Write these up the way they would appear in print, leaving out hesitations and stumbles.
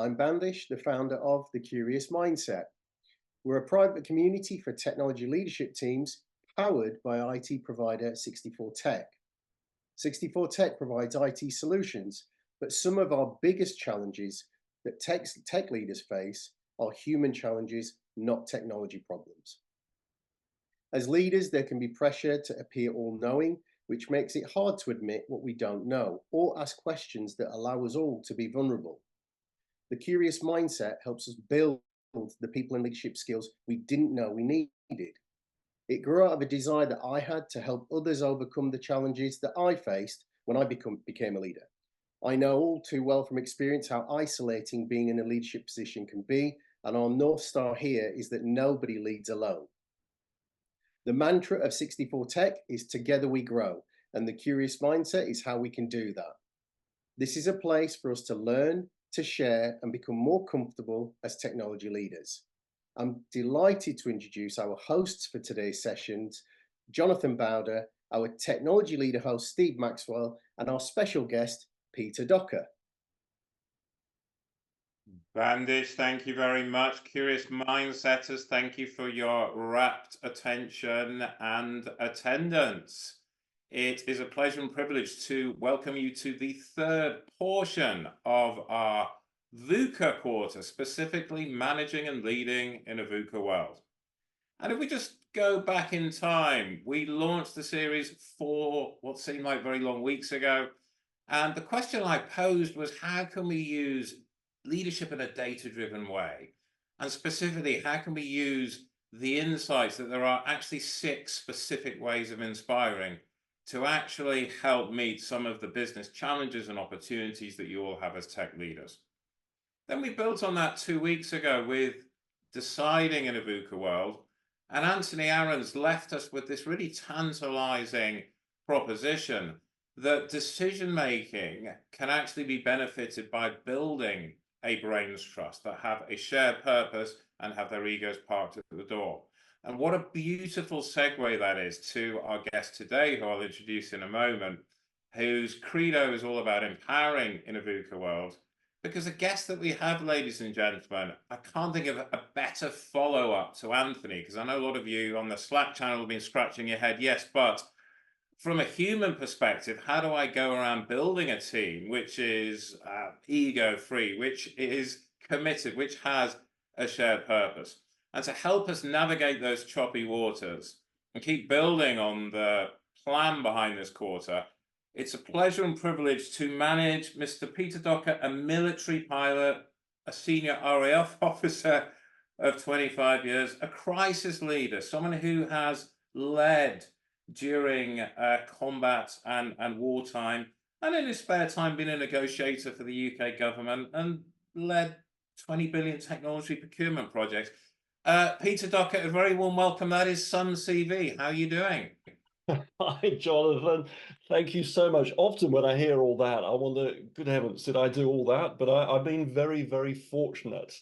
I'm Bandish, the founder of The Curious Mindset. We're a private community for technology leadership teams powered by IT provider 64 Tech. 64 Tech provides IT solutions, but some of our biggest challenges that tech leaders face are human challenges, not technology problems. As leaders, there can be pressure to appear all-knowing, which makes it hard to admit what we don't know or ask questions that allow us all to be vulnerable. The Curious Mindset helps us build the people and leadership skills we didn't know we needed. It grew out of a desire that I had to help others overcome the challenges that I faced when I became a leader. I know all too well from experience how isolating being in a leadership position can be, and our North Star here is that nobody leads alone. The mantra of 64 Tech is Together We Grow, and the Curious Mindset is how we can do that. This is a place for us to learn, to share, and become more comfortable as technology leaders. I'm delighted to introduce our hosts for today's sessions, Jonathan Bowder, our technology leader host, Steve Maxwell, and our special guest, Peter Docker. Bandish, thank you very much. Curious Mindsetters, thank you for your rapt attention and attendance. It is a pleasure and privilege to welcome you to the third portion of our VUCA quarter, specifically managing and leading in a VUCA world. And if we just go back in time, we launched the series 4 what seemed like very long weeks ago. And the question I posed was, how can we use leadership in a data-driven way? And specifically, how can we use the insights that there are actually 6 specific ways of inspiring to actually help meet some of the business challenges and opportunities that you all have as tech leaders? Then we built on that 2 weeks ago with deciding in a VUCA world, and Anthony Aarons left us with this really tantalizing proposition that decision-making can actually be benefited by building a brains trust that have a shared purpose and have their egos parked at the door. And what a beautiful segue that is to our guest today, who I'll introduce in a moment, whose credo is all about empowering in a VUCA world. Because the guest that we have, ladies and gentlemen, I can't think of a better follow-up to Anthony, because I know a lot of you on the Slack channel have been scratching your head, yes, but from a human perspective, how do I go around building a team which is ego-free, which is committed, which has a shared purpose? And to help us navigate those choppy waters and keep building on the plan behind this quarter, it's a pleasure and privilege to manage Mr. Peter Docker, a military pilot, a senior RAF officer of 25 years, a crisis leader, someone who has led during combat and wartime, and in his spare time been a negotiator for the UK government and led 20 billion technology procurement projects. Peter Docker, a very warm welcome. That is some CV. How are you doing? Hi, Jonathan. Thank you so much. Often when I hear all that, I wonder, good heavens, did I do all that? But I've been very, very fortunate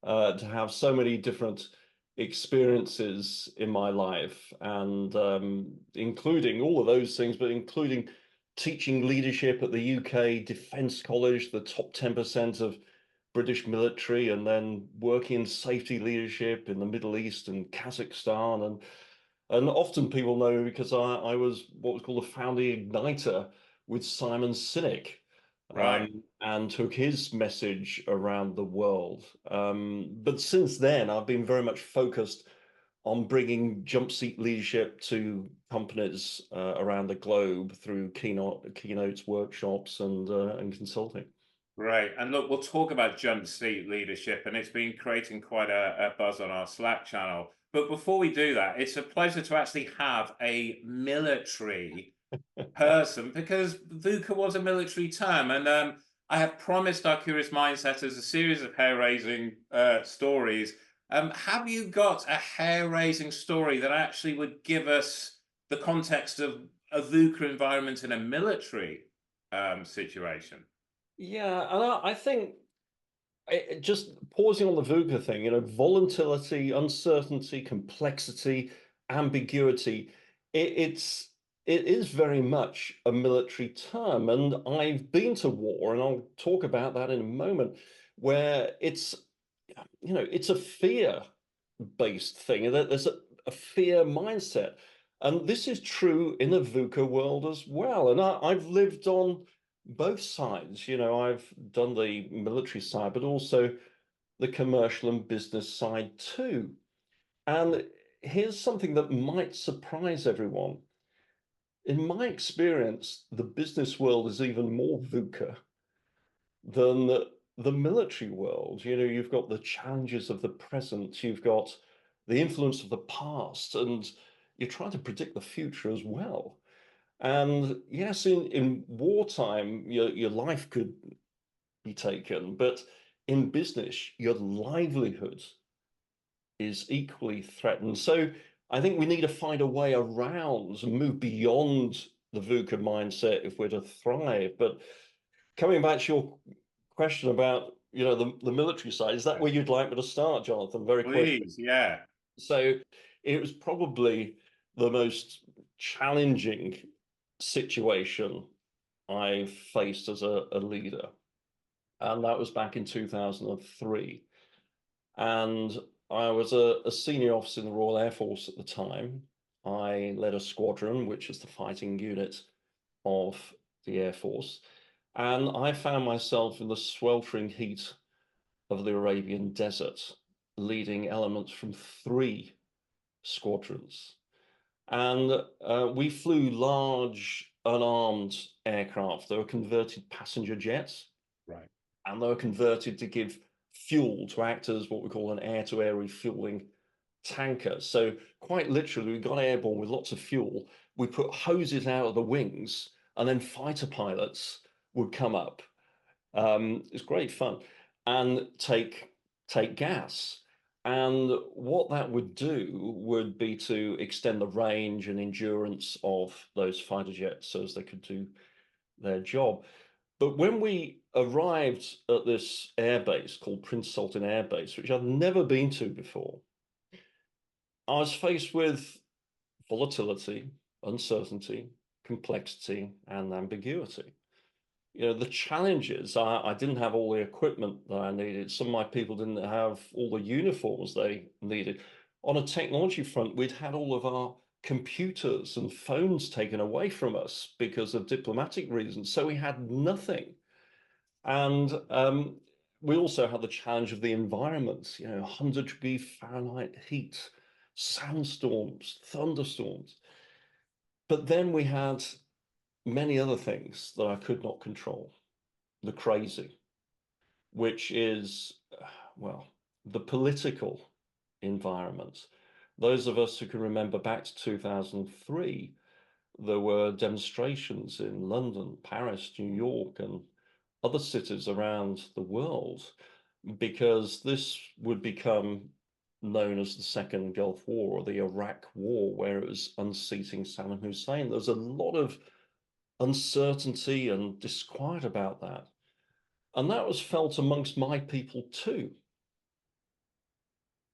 to have so many different experiences in my life, and including all of those things, but including teaching leadership at the UK Defence College, the top 10% of British military, and then working in safety leadership in the Middle East and Kazakhstan. And often people know me because I was what was called a founding igniter with Simon Sinek, Right. and took his message around the world. But since then, I've been very much focused on bringing jump seat leadership to companies around the globe through keynotes, workshops, and consulting. Right. And look, we'll talk about jump seat leadership, and it's been creating quite a buzz on our Slack channel. But before we do that, it's a pleasure to actually have a military person, because VUCA was a military term. And I have promised our Curious Mindsetters a series of hair-raising stories. Have you got a hair-raising story that actually would give us the context of a VUCA environment in a military situation? Yeah, and I think just pausing on the VUCA thing, volatility, uncertainty, complexity, ambiguity, it is very much a military term. And I've been to war, and I'll talk about that in a moment, where it's, it's a fear-based thing. There's a fear mindset. And this is true in the VUCA world as well. And I've lived on both sides. I've done the military side, but also the commercial and business side too. And here's something that might surprise everyone. In my experience, the business world is even more VUCA than the military world. You've got the challenges of the present, you've got the influence of the past, and you're trying to predict the future as well. And yes, in wartime, your life could be taken, but in business, your livelihood is equally threatened. So I think we need to find a way around and move beyond the VUCA mindset if we're to thrive. But coming back to your question about the military side, is that where you'd like me to start, Jonathan? Very quickly. Please, yeah. So it was probably the most challenging situation I faced as a leader, and that was back in 2003. And I was a senior officer in the Royal Air Force at the time. I led a squadron, which is the fighting unit of the Air Force. And I found myself in the sweltering heat of the Arabian Desert, leading elements from 3 squadrons. And we flew large, unarmed aircraft. They were converted passenger jets. Right. And they were converted to give fuel to act as what we call an air-to-air refueling tanker. So quite literally, we got airborne with lots of fuel. We put hoses out of the wings, and then fighter pilots would come up. It's great fun, and take gas. And what that would do would be to extend the range and endurance of those fighter jets so as they could do their job. But when we arrived at this airbase called Prince Sultan Air Base, which I've never been to before, I was faced with volatility, uncertainty, complexity, and ambiguity. The challenges, I didn't have all the equipment that I needed. Some of my people didn't have all the uniforms they needed. On a technology front, we'd had all of our computers and phones taken away from us because of diplomatic reasons. So we had nothing. And we also had the challenge of the environment, 100-degree Fahrenheit heat, sandstorms, thunderstorms. But then we had many other things that I could not control. The crazy, which is, well, the political environment. Those of us who can remember back to 2003, there were demonstrations in London, Paris, New York, and other cities around the world, because this would become known as the Second Gulf War or the Iraq War, where it was unseating Saddam Hussein. There's a lot of uncertainty and disquiet about that. And that was felt amongst my people too.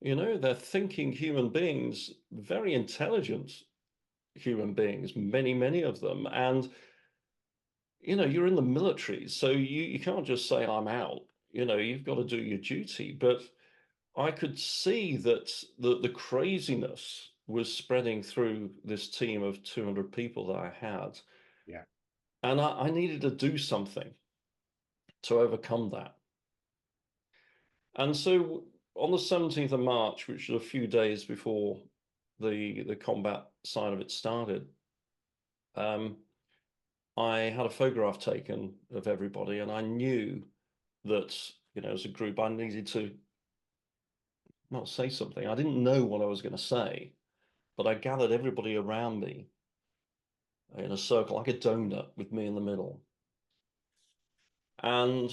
They're thinking human beings, very intelligent human beings, many, many of them. And, you're in the military, so you can't just say, I'm out. You've got to do your duty. But I could see that the craziness was spreading through this team of 200 people that I had. Yeah. And I needed to do something to overcome that. And so on the 17th of March, which was a few days before the combat side of it started, I had a photograph taken of everybody, and I knew that, as a group, I needed to not say something. I didn't know what I was going to say, but I gathered everybody around me in a circle, like a donut, with me in the middle. And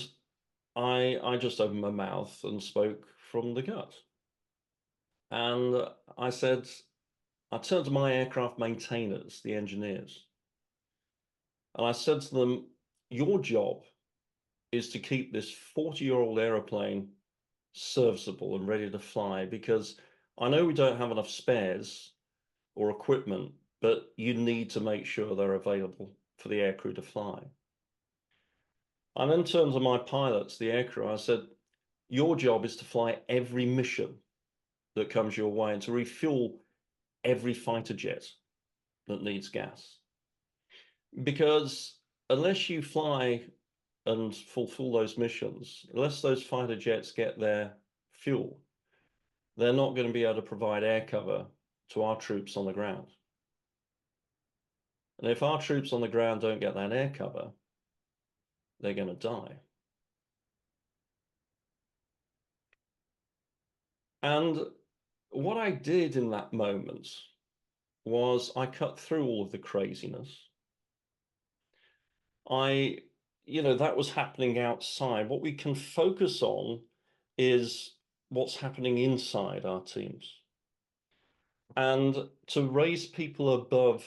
I just opened my mouth and spoke from the gut. And I said, I turned to my aircraft maintainers, the engineers, and I said to them, your job is to keep this 40-year-old aeroplane serviceable and ready to fly, because I know we don't have enough spares or equipment, but you need to make sure they're available for the aircrew to fly. I then turned to my pilots, the aircrew, I said, Your job is to fly every mission that comes your way and to refuel every fighter jet that needs gas. Because unless you fly and fulfill those missions, unless those fighter jets get their fuel, they're not going to be able to provide air cover to our troops on the ground. And if our troops on the ground don't get that air cover, they're going to die. And what I did in that moment was I cut through all of the craziness. That was happening outside. What we can focus on is what's happening inside our teams. And to raise people above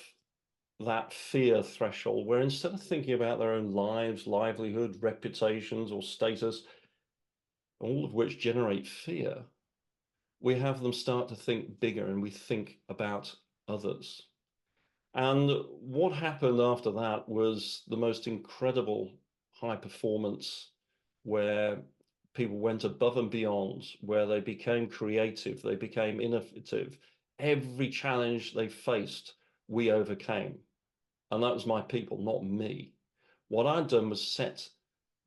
that fear threshold, where instead of thinking about their own lives, livelihood, reputations, or status, all of which generate fear, we have them start to think bigger and we think about others. And what happened after that was the most incredible high performance where people went above and beyond, where they became creative, they became innovative. Every challenge they faced, we overcame. And that was my people, not me. What I'd done was set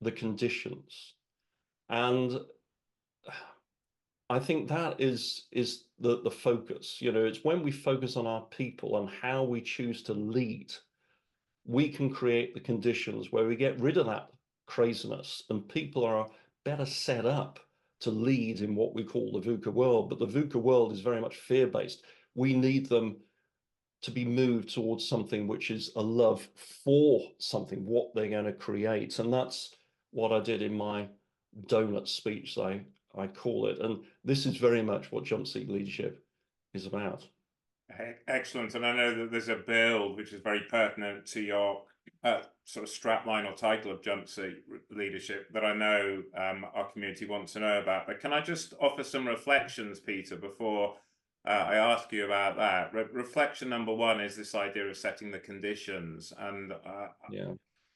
the conditions. And I think that is the focus. It's when we focus on our people and how we choose to lead, we can create the conditions where we get rid of that craziness and people are better set up to lead in what we call the VUCA world. But the VUCA world is very much fear-based. We need them to be moved towards something which is a love for something, what they're going to create. And that's what I did in my donut speech, I call it. And this is very much what Jump Seat Leadership is about. Excellent. And I know that there's a build which is very pertinent to your sort of strapline or title of Jump Seat Leadership that I know our community wants to know about. But can I just offer some reflections, Peter, before I ask you about that? Reflection number one is this idea of setting the conditions. And Yeah.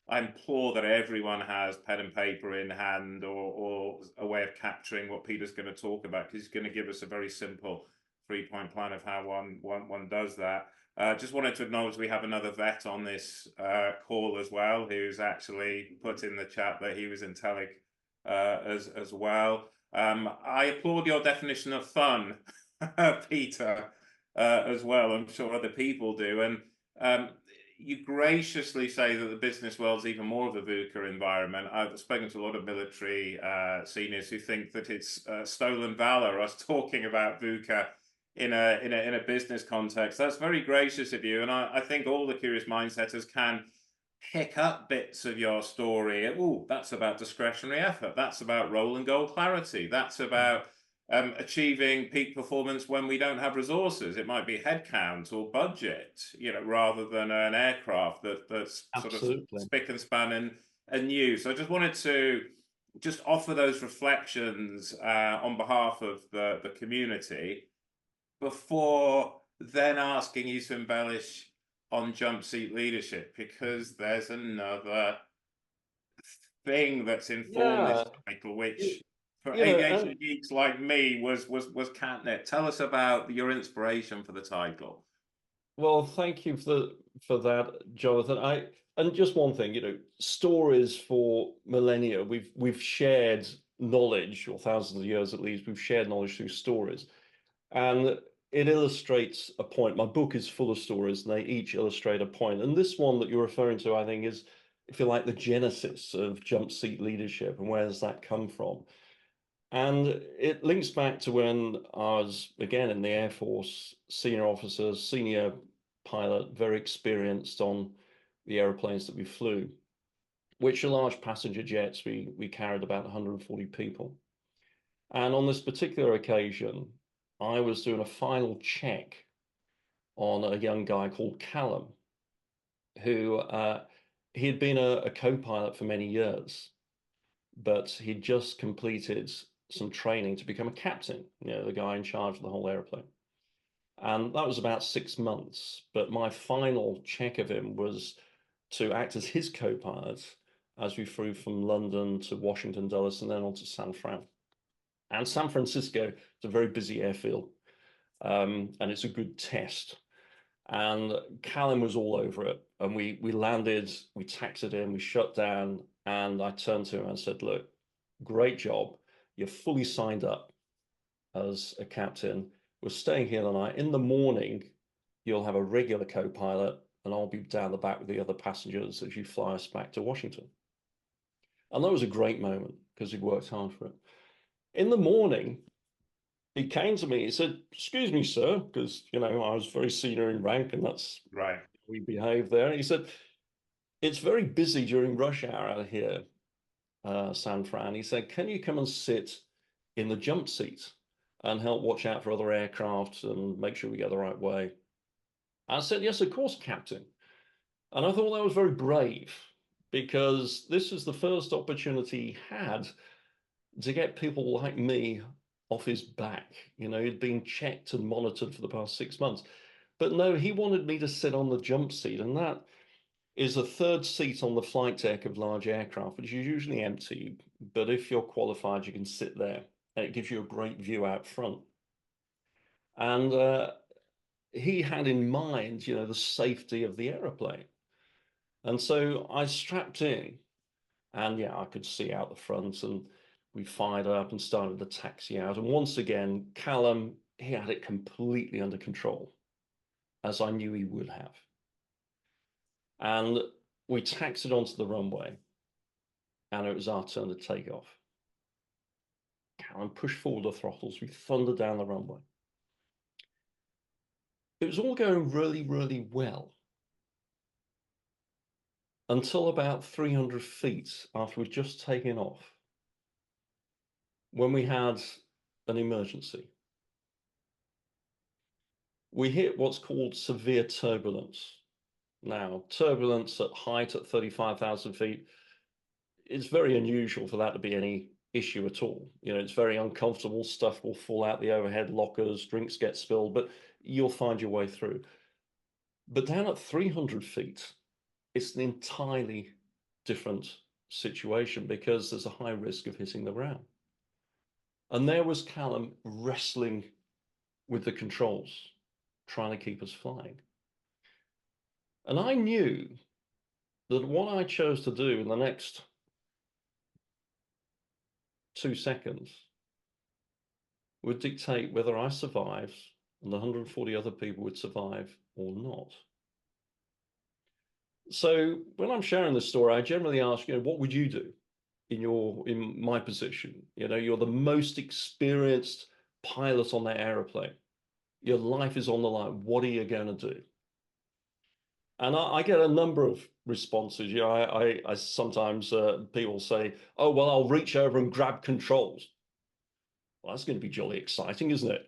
I implore that everyone has pen and paper in hand or a way of capturing what Peter's going to talk about, because he's going to give us a very simple 3-point plan of how one does that. Just wanted to acknowledge we have another vet on this call as well, who's actually put in the chat that he was in Telig as well. I applaud your definition of fun, Peter, as well. I'm sure other people do. And you graciously say that the business world's even more of a VUCA environment. I've spoken to a lot of military seniors who think that it's stolen valor, us talking about VUCA in a business context. That's very gracious of you. And I think all the curious mindsetters can pick up bits of your story. Oh, that's about discretionary effort. That's about role and goal clarity. That's about achieving peak performance when we don't have resources. It might be headcount or budget, rather than an aircraft that's Absolutely. sort of spick and span and new. So I just wanted to just offer those reflections on behalf of the community before then asking you to embellish on Jump Seat Leadership, because there's another thing that's informed this title, which for aviation geeks like me was catnip. Tell us about your inspiration for the title. Well, thank you for that, Jonathan. And just one thing, stories for millennia. We've shared knowledge, or thousands of years at least. We've shared knowledge through stories, and it illustrates a point. My book is full of stories, and they each illustrate a point. And this one that you're referring to, I think, is, if you like, the genesis of Jump Seat Leadership, and where does that come from? And it links back to when I was, again, in the Air Force, senior officer, senior pilot, very experienced on the airplanes that we flew, which are large passenger jets. We carried about 140 people. And on this particular occasion, I was doing a final check on a young guy called Callum, who he had been a co-pilot for many years, but he'd just completed some training to become a captain, the guy in charge of the whole airplane. And that was about 6 months. But my final check of him was to act as his co-pilot as we flew from London to Washington Dulles and then on to San Fran. And San Francisco is a very busy airfield, and it's a good test. And Callum was all over it. And we landed, we taxied in, we shut down, and I turned to him and said, look, great job. You're fully signed up as a captain. We're staying here tonight. In the morning, you'll have a regular co-pilot, and I'll be down the back with the other passengers as you fly us back to Washington. And that was a great moment because he'd worked hard for it. In the morning, he came to me, he said, excuse me, sir, because, you know, I was very senior in rank and that's Right. we behave there. And he said, it's very busy during rush hour out here, San Fran. He said, can you come and sit in the jump seat and help watch out for other aircraft and make sure we go the right way? I said, yes, of course, Captain. And I thought that was very brave because this is the first opportunity he had to get people like me off his back. You know, he'd been checked and monitored for the past 6 months. But no, he wanted me to sit on the jump seat, and that is a third seat on the flight deck of large aircraft, which is usually empty. But if you're qualified, you can sit there, and it gives you a great view out front. And he had in mind, you know, the safety of the aeroplane. And so I strapped in, and yeah, I could see out the front, and we fired up and started to taxi out. And once again, Callum, he had it completely under control, as I knew he would have. And we taxied onto the runway, and it was our turn to take off. Callum pushed forward the throttles. We thundered down the runway. It was all going really, really well until about 300 feet after we'd just taken off, when we had an emergency. We hit what's called severe turbulence. Now, turbulence at height at 35,000 feet, it's very unusual for that to be any issue at all. You know, it's very uncomfortable. Stuff will fall out the overhead lockers, drinks get spilled, but you'll find your way through. But down at 300 feet, it's an entirely different situation because there's a high risk of hitting the ground. And there was Callum wrestling with the controls, trying to keep us flying. And I knew that what I chose to do in the next 2 seconds would dictate whether I survived and the 140 other people would survive or not. So when I'm sharing this story, I generally ask, you know, what would you do in my position? You know, you're the most experienced pilot on that airplane. Your life is on the line. What are you going to do? And I get a number of responses. You know, I sometimes people say, oh, well, I'll reach over and grab controls. Well, that's going to be jolly exciting, isn't it?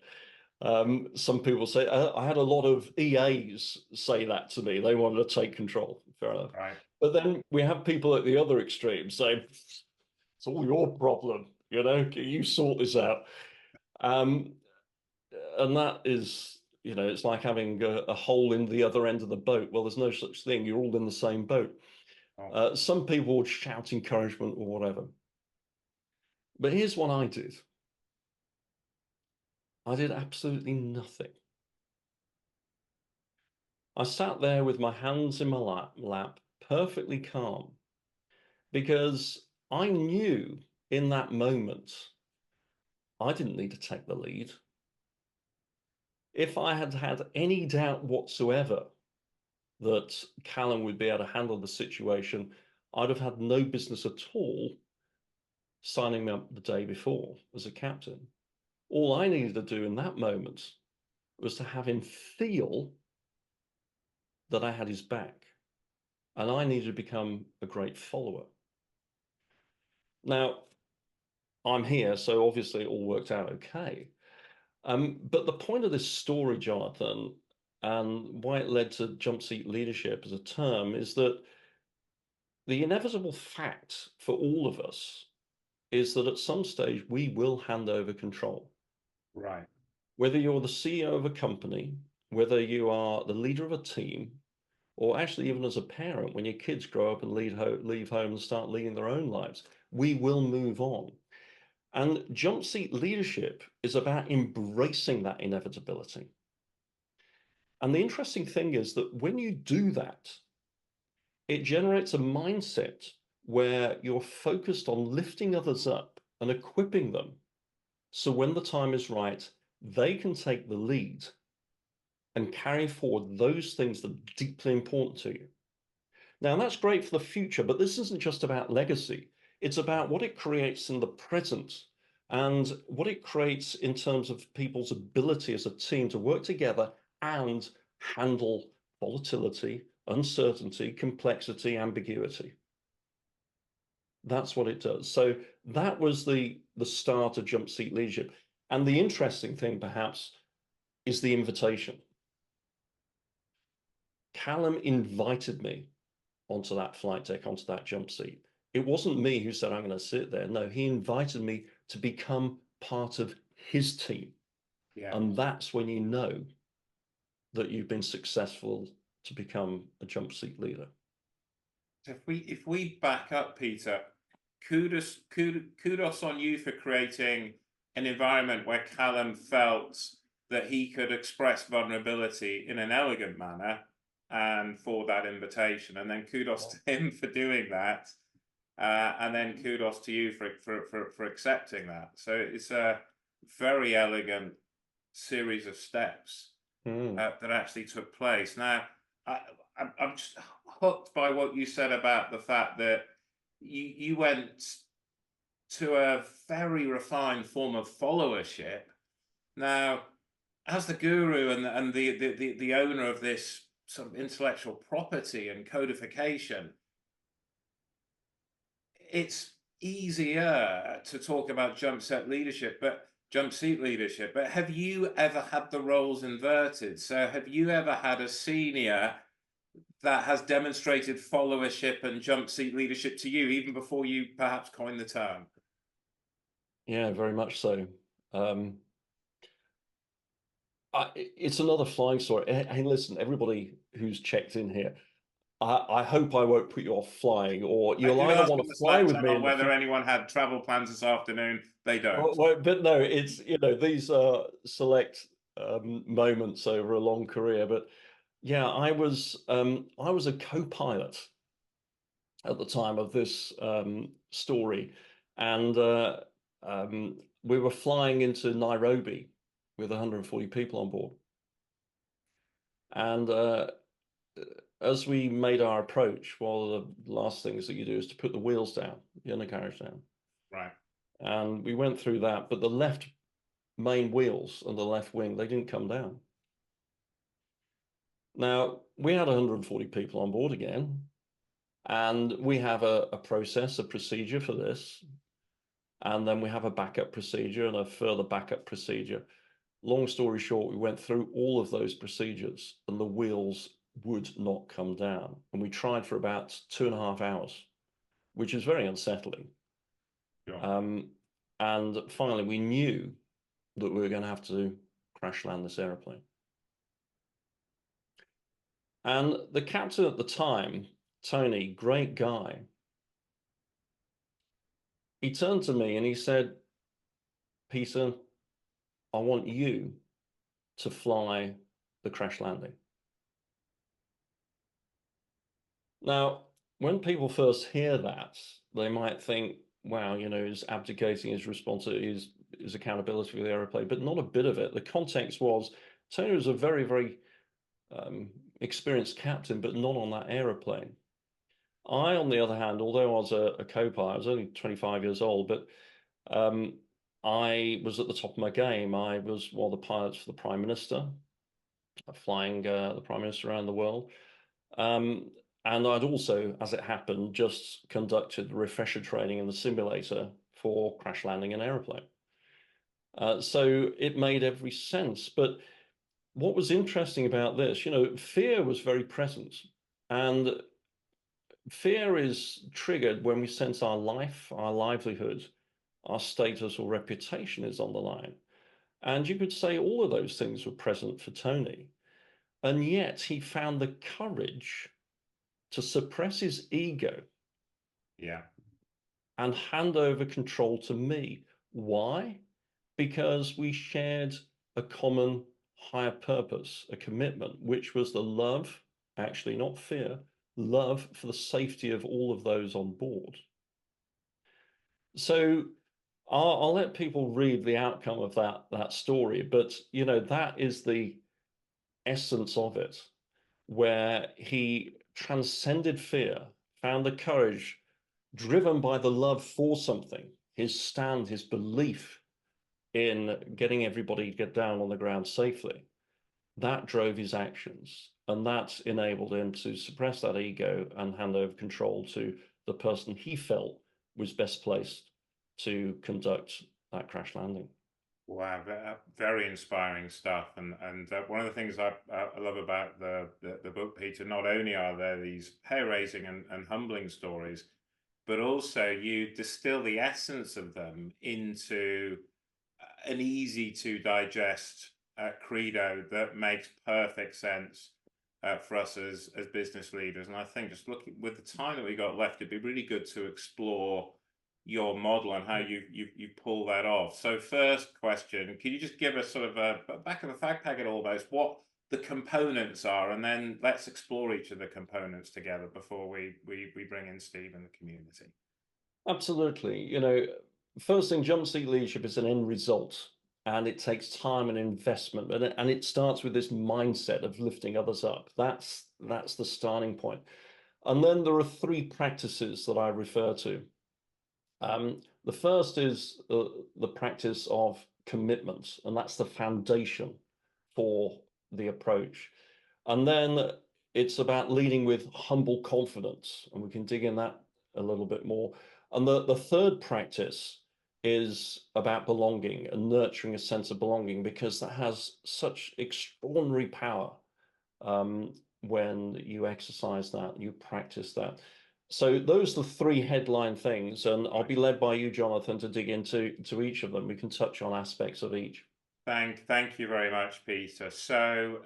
Some people say, I had a lot of EAs say that to me. They wanted to take control. Fair enough. Right. But then we have people at the other extreme saying, it's all your problem. You know, you sort this out. And that is, you know, it's like having a hole in the other end of the boat. Well, there's no such thing. You're all in the same boat. Oh. Some people would shout encouragement or whatever. But here's what I did. I did absolutely nothing. I sat there with my hands in my lap, perfectly calm, because I knew in that moment I didn't need to take the lead. If I had had any doubt whatsoever that Callum would be able to handle the situation, I'd have had no business at all signing me up the day before as a captain. All I needed to do in that moment was to have him feel that I had his back, and I needed to become a great follower. Now, I'm here, so obviously it all worked out okay. But the point of this story, Jonathan, and why it led to jump seat leadership as a term, is that the inevitable fact for all of us is that at some stage we will hand over control. Right. Whether you're the CEO of a company, whether you are the leader of a team, or actually even as a parent, when your kids grow up and leave home and start leading their own lives, we will move on. And jump seat leadership is about embracing that inevitability. And the interesting thing is that when you do that, it generates a mindset where you're focused on lifting others up and equipping them. So when the time is right, they can take the lead and carry forward those things that are deeply important to you. Now, that's great for the future, but this isn't just about legacy. It's about what it creates in the present and what it creates in terms of people's ability as a team to work together and handle volatility, uncertainty, complexity, ambiguity. That's what it does. So that was the start of jump seat leadership. And the interesting thing, perhaps, is the invitation. Callum invited me onto that flight deck, onto that jump seat. It wasn't me who said, I'm going to sit there. No, he invited me to become part of his team. Yeah. And that's when you know that you've been successful to become a jump seat leader. If we back up, Peter, kudos on you for creating an environment where Callum felt that he could express vulnerability in an elegant manner, and for that invitation, and then kudos to him for doing that, and then kudos to you for accepting that. So it's a very elegant series of steps that actually took place. Now, I'm just hooked by what you said about the fact that you went to a very refined form of followership. Now, as the guru and the owner of this sort of intellectual property and codification, it's easier to talk about jump seat leadership, but have you ever had the roles inverted? So have you ever had a senior that has demonstrated followership and jump seat leadership to you, even before you perhaps coined the term? Yeah, very much so. It's another flying story. Hey, listen, everybody who's checked in here, I hope I won't put you off flying, or you'll either want to fly with me on whether anyone had travel plans this afternoon. They don't. Well, but no, it's, these are select moments over a long career. But yeah, I was a co-pilot at the time of this story, and we were flying into Nairobi with 140 people on board. And as we made our approach, one of the last things that you do is to put the wheels down, the undercarriage down. Right. And we went through that, but the left main wheels and the left wing, they didn't come down. Now, we had 140 people on board again, and we have a process, a procedure for this. And then we have a backup procedure and a further backup procedure. Long story short, we went through all of those procedures and the wheels would not come down. And we tried for about 2.5 hours, which is very unsettling. Sure. And finally, we knew that we were going to have to crash land this airplane. And the captain at the time, Tony, great guy, he turned to me and he said, Peter, I want you to fly the crash landing. Now, when people first hear that, they might think, wow, he's abdicating his responsibility, his accountability for the aeroplane, but not a bit of it. The context was Tony was a very, very experienced captain, but not on that aeroplane. I, on the other hand, although I was a co-pilot, I was only 25 years old, but I was at the top of my game. I was one of the pilots for the Prime Minister, flying the Prime Minister around the world. And I'd also, as it happened, just conducted refresher training in the simulator for crash landing an aeroplane. So it made every sense. But what was interesting about this, fear was very present. And fear is triggered when we sense our life, our livelihood, our status or reputation is on the line. And you could say all of those things were present for Tony. And yet he found the courage to suppress his ego, yeah, and hand over control to me Why? Because we shared a common higher purpose, a commitment, which was the love, actually not fear, love for the safety of all of those on board. So I'll let people read the outcome of that story, but that is the essence of it, where he transcended fear, found the courage, driven by the love for something, his stand, his belief in getting everybody to get down on the ground safely. That drove his actions, and that enabled him to suppress that ego and hand over control to the person he felt was best placed to conduct that crash landing. Wow, very inspiring stuff. And one of the things I love about the book, Peter, not only are there these hair-raising and humbling stories, but also you distill the essence of them into an easy to digest credo that makes perfect sense for us as business leaders. And I think just looking with the time that we got left, it'd be really good to explore your model and how you pull that off. So first question, can you just give us sort of a back of the fag packet almost what the components are, and then let's explore each of the components together before we bring in Steve and the community. Absolutely. First thing, jump seat leadership is an end result, and it takes time and investment, and it starts with this mindset of lifting others up. That's the starting point. And then there are three practices that I refer to. The first is the practice of commitment, and that's the foundation for the approach. And then it's about leading with humble confidence, and we can dig in that a little bit more. And the third practice is about belonging and nurturing a sense of belonging, because that has such extraordinary power when you exercise that, you practice that. So those are the three headline things, and I'll be led by you, Jonathan, to dig into each of them. We can touch on aspects of each. Thank you very much, Peter. So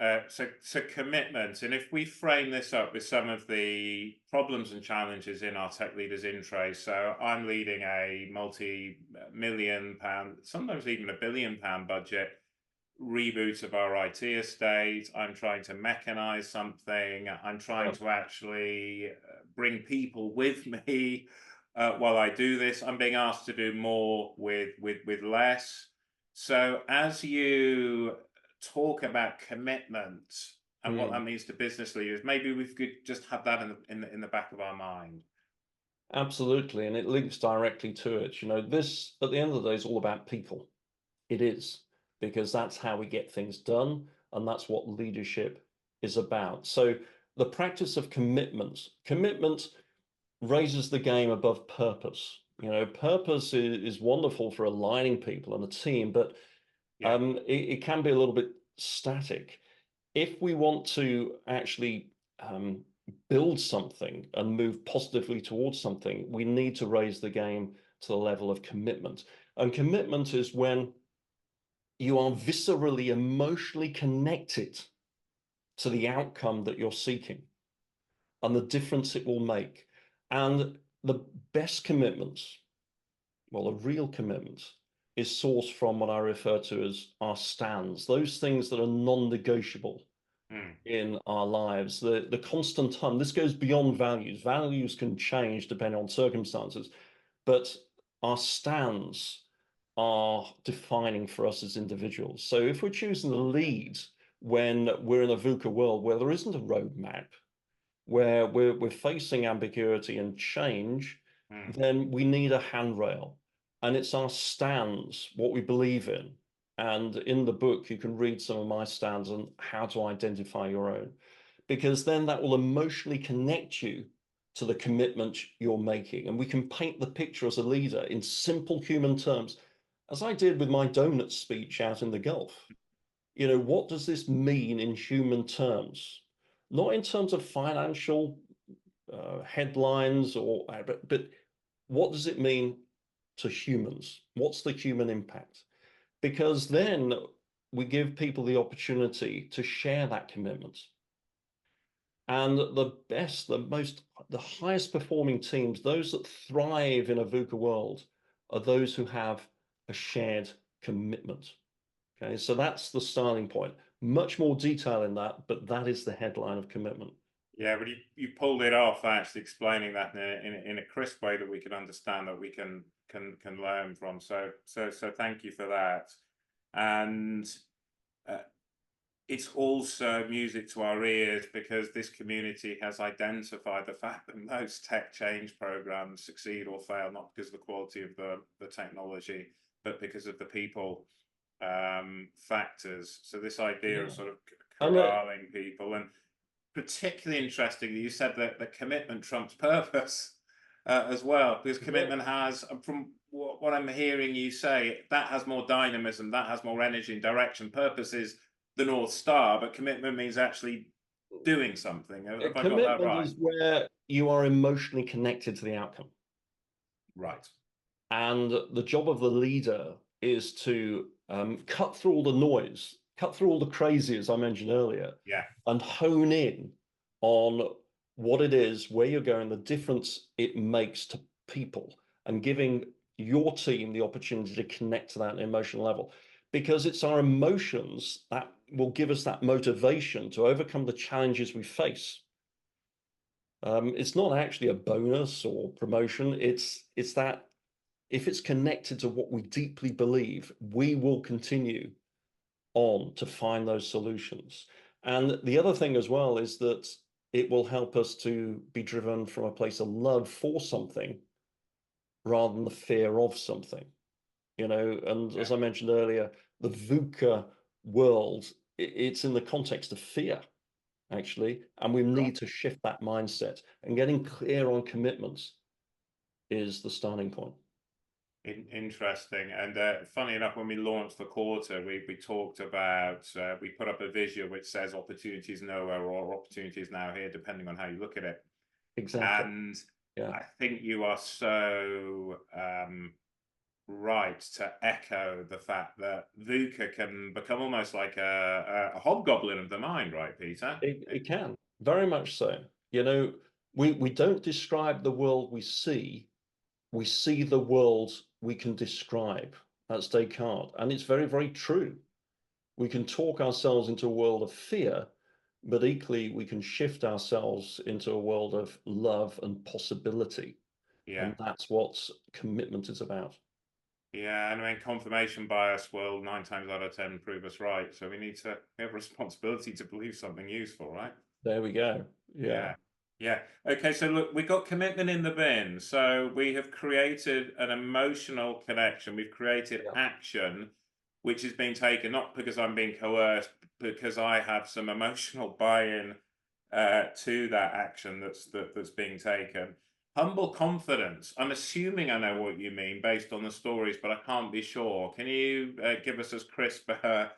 commitment, and if we frame this up with some of the problems and challenges in our tech leaders intro, so I'm leading a multi-million pound, sometimes even £1 billion budget reboot of our IT estate. I'm trying to mechanize something. I'm trying to actually bring people with me while I do this. I'm being asked to do more with less. So as you talk about commitment and what that means to business leaders, maybe we could just have that in the back of our mind. Absolutely, and it links directly to it. This at the end of the day is all about people. It is, because that's how we get things done, and that's what leadership is about. So the practice of commitment raises the game above purpose. Purpose is wonderful for aligning people and a team, but it can be a little bit static. If we want to actually build something and move positively towards something, we need to raise the game to the level of commitment. And commitment is when you are viscerally, emotionally connected to the outcome that you're seeking and the difference it will make. And the best commitments, well, a real commitment, is sourced from what I refer to as our stands, those things that are non-negotiable in our lives. The constant hunt, this goes beyond values. Values can change depending on circumstances, but our stands are defining for us as individuals. So if we're choosing to lead when we're in a VUCA world where there isn't a roadmap, where we're facing ambiguity and change, then we need a handrail. And it's our stands, what we believe in. And in the book, you can read some of my stands on how to identify your own, because then that will emotionally connect you to the commitment you're making. And we can paint the picture as a leader in simple human terms, as I did with my donut speech out in the Gulf. What does this mean in human terms? Not in terms of financial headlines, but what does it mean to humans? What's the human impact? Because then we give people the opportunity to share that commitment. And the best, the highest performing teams, those that thrive in a VUCA world, are those who have a shared commitment. Okay, so that's the starting point. Much more detail in that, but that is the headline of commitment. Yeah, but you pulled it off, actually explaining that in a crisp way that we can understand, that we can learn from. So thank you for that. And it's also music to our ears, because this community has identified the fact that most tech change programs succeed or fail not because of the quality of the technology, but because of the people factors. So this idea of sort of corralling people, and particularly interesting that you said that the commitment trumps purpose as well, because commitment has, from what I'm hearing you say, that has more dynamism, that has more energy and direction. Purpose is the North Star, but commitment means actually doing something. Have I got that right? Commitment is where you are emotionally connected to the outcome. Right. And the job of the leader is to cut through all the noise, cut through all the crazy, as I mentioned earlier, Yeah. and hone in on what it is, where you're going, the difference it makes to people, and giving your team the opportunity to connect to that emotional level. Because it's our emotions that will give us that motivation to overcome the challenges we face. It's not actually a bonus or promotion. It's that if it's connected to what we deeply believe, we will continue on to find those solutions. And the other thing as well is that it will help us to be driven from a place of love for something rather than the fear of something. And as I mentioned earlier, the VUCA world, it's in the context of fear, actually, and we need to shift that mindset, and getting clear on commitments is the starting point. Interesting. And funny enough, when we launched the quarter, we talked about, we put up a visual which says opportunities nowhere or opportunities now here, depending on how you look at it. Exactly. And I think you are so right to echo the fact that VUCA can become almost like a hobgoblin of the mind, right, Peter? It can, very much so. We don't describe the world we see the world we can describe. That's Descartes. And it's very, very true. We can talk ourselves into a world of fear, but equally we can shift ourselves into a world of love and possibility. Yeah. And that's what commitment is about. Yeah, and I mean, confirmation bias will 9 times out of 10 prove us right. So we have a responsibility to believe something useful, right? There we go. Yeah. Yeah. Okay, so look, we got commitment in the bin. So we have created an emotional connection. We've created action, which is being taken not because I'm being coerced, because I have some emotional buy-in to that action that's being taken. Humble confidence. I'm assuming I know what you mean based on the stories, but I can't be sure. Can you give us as crisp a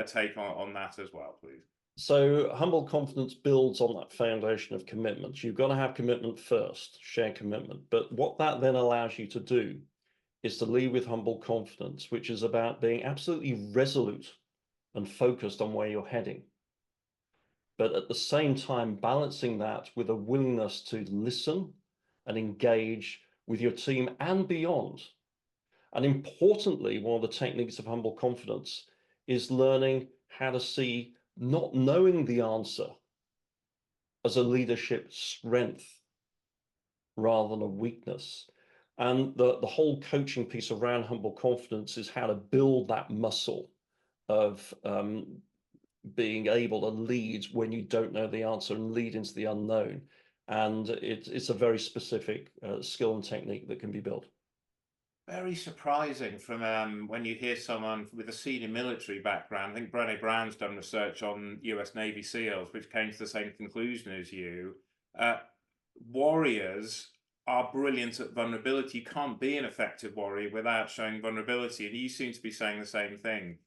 take on that as well, please? So humble confidence builds on that foundation of commitment. You've got to have commitment first, share commitment. But what that then allows you to do is to lead with humble confidence, which is about being absolutely resolute and focused on where you're heading. But at the same time, balancing that with a willingness to listen and engage with your team and beyond. And importantly, one of the techniques of humble confidence is learning how to see not knowing the answer as a leadership strength rather than a weakness. And the whole coaching piece around humble confidence is how to build that muscle of being able to lead when you don't know the answer and lead into the unknown. And it's a very specific skill and technique that can be built. Very surprising from when you hear someone with a senior military background. I think Brené Brown's done research on US Navy SEALs, which came to the same conclusion as you. Warriors are brilliant at vulnerability. You can't be an effective warrior without showing vulnerability. And you seem to be saying the same thing,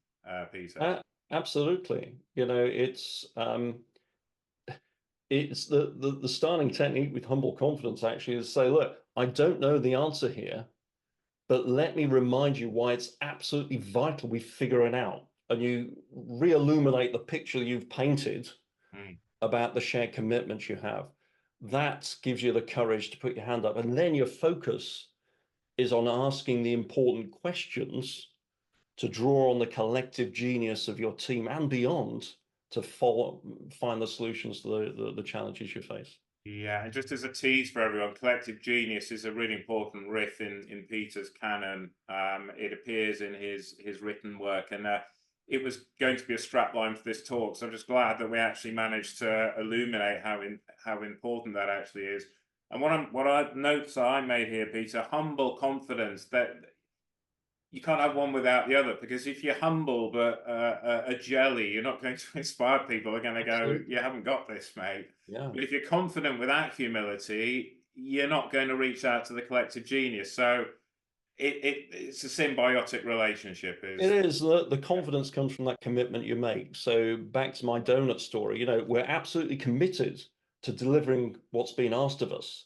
Peter. Absolutely. It's the starting technique with humble confidence actually is to say, look, I don't know the answer here, but let me remind you why it's absolutely vital we figure it out. And you re-illuminate the picture you've painted about the shared commitments you have. That gives you the courage to put your hand up. And then your focus is on asking the important questions to draw on the collective genius of your team and beyond to find the solutions to the challenges you face. Yeah, and just as a tease for everyone, collective genius is a really important riff in Peter's canon. It appears in his written work, and it was going to be a strapline for this talk. So I'm just glad that we actually managed to illuminate how important that actually is. And notes I made here, Peter, humble confidence, that you can't have one without the other, because if you're humble but a jelly, you're not going to inspire people. They're going to go, you haven't got this, mate. Yeah. But if you're confident without humility, you're not going to reach out to the collective genius. So it's a symbiotic relationship. It is. The confidence comes from that commitment you make. So back to my donut story, you know, we're absolutely committed to delivering what's been asked of us.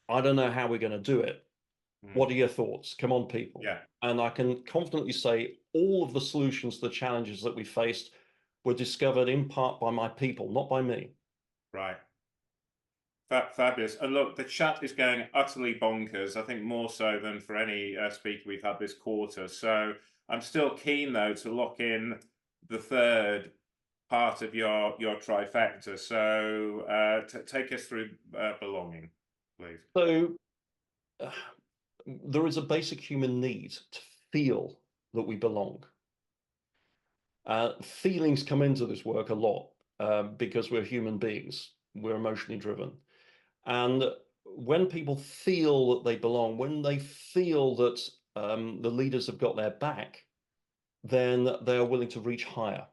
I don't know how we're going to do it. What are your thoughts? Come on, people. Yeah. And I can confidently say all of the solutions to the challenges that we faced were discovered in part by my people, not by me. Right. Fabulous. And look, the chat is going utterly bonkers, I think more so than for any speaker we've had this quarter. So I'm still keen, though, to lock in the third part of your trifecta. So take us through belonging, please. So there is a basic human need to feel that we belong. Feelings come into this work a lot because we're human beings. We're emotionally driven. And when people feel that they belong, when they feel that the leaders have got their back, then they are willing to reach higher,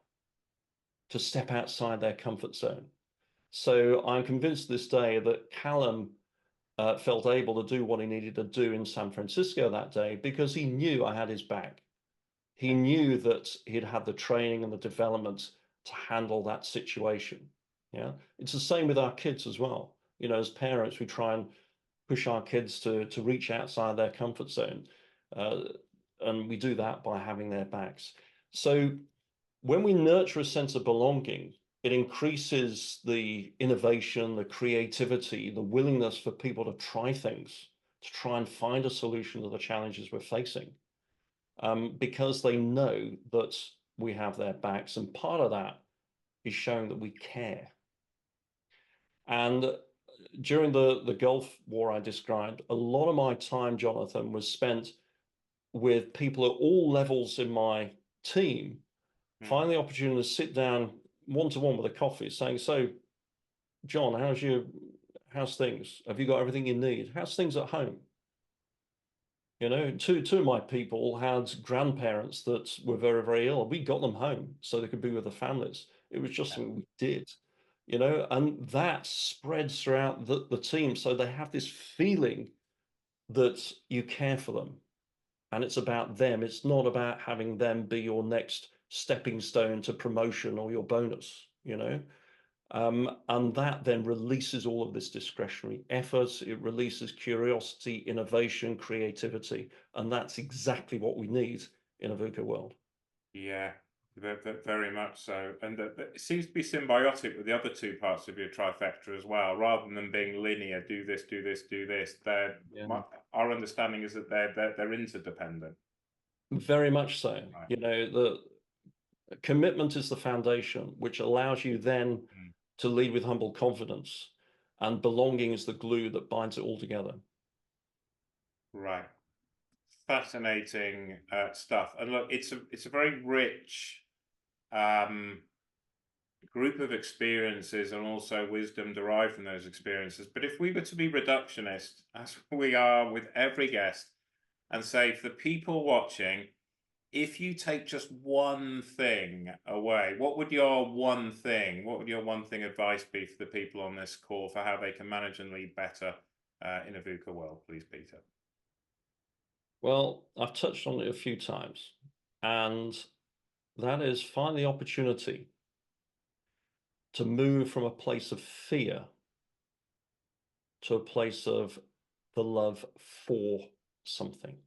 to step outside their comfort zone. So I'm convinced this day that Callum felt able to do what he needed to do in San Francisco that day because he knew I had his back. He knew that he'd had the training and the development to handle that situation. Yeah, it's the same with our kids as well. You know, as parents, we try and push our kids to reach outside their comfort zone. And we do that by having their backs. So when we nurture a sense of belonging, it increases the innovation, the creativity, the willingness for people to try things, to try and find a solution to the challenges we're facing, because they know that we have their backs. And part of that is showing that we care. And during the Gulf War I described, a lot of my time, Jonathan, was spent with people at all levels in my team, finding the opportunity to sit down one-to-one with a coffee, saying, so, John, how's things? Have you got everything you need? How's things at home? You know, two of my people had grandparents that were very, very ill. We got them home so they could be with their families. It was just something we did, you know, and that spreads throughout the team. So they have this feeling that you care for them and it's about them. It's not about having them be your next stepping stone to promotion or your bonus, you know. And that then releases all of this discretionary effort. It releases curiosity, innovation, creativity, and that's exactly what we need in a VUCA world. Yeah, very much so. And it seems to be symbiotic with the other two parts of your trifecta as well, rather than being linear, do this, do this, do this. Our understanding is that they're interdependent. Very much so. Right. You know, the commitment is the foundation, which allows you then to lead with humble confidence, and belonging is the glue that binds it all together. Right. Fascinating stuff. And look, it's a very rich group of experiences and also wisdom derived from those experiences. But if we were to be reductionist, as we are with every guest, and say for the people watching, if you take just one thing away, what would your one thing advice be for the people on this call for how they can manage and lead better in a VUCA world, please, Peter? Well, I've touched on it a few times, and that is find the opportunity to move from a place of fear to a place of the love for something.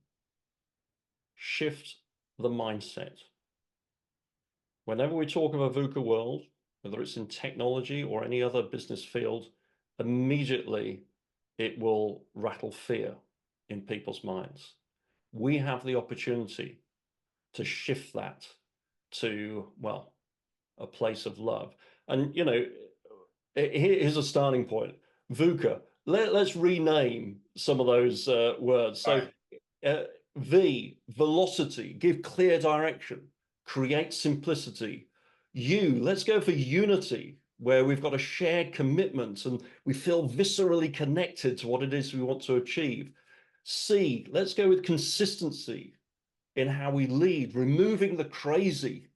Shift the mindset. Whenever we talk of a VUCA world, whether it's in technology or any other business field, immediately it will rattle fear in people's minds. We have the opportunity to shift that to, well, a place of love. And, you know, here's a starting point. VUCA. Let's rename some of those words. So V, velocity, give clear direction, create simplicity. U, let's go for unity, where we've got a shared commitment and we feel viscerally connected to what it is we want to achieve. C, let's go with consistency in how we lead, removing the crazy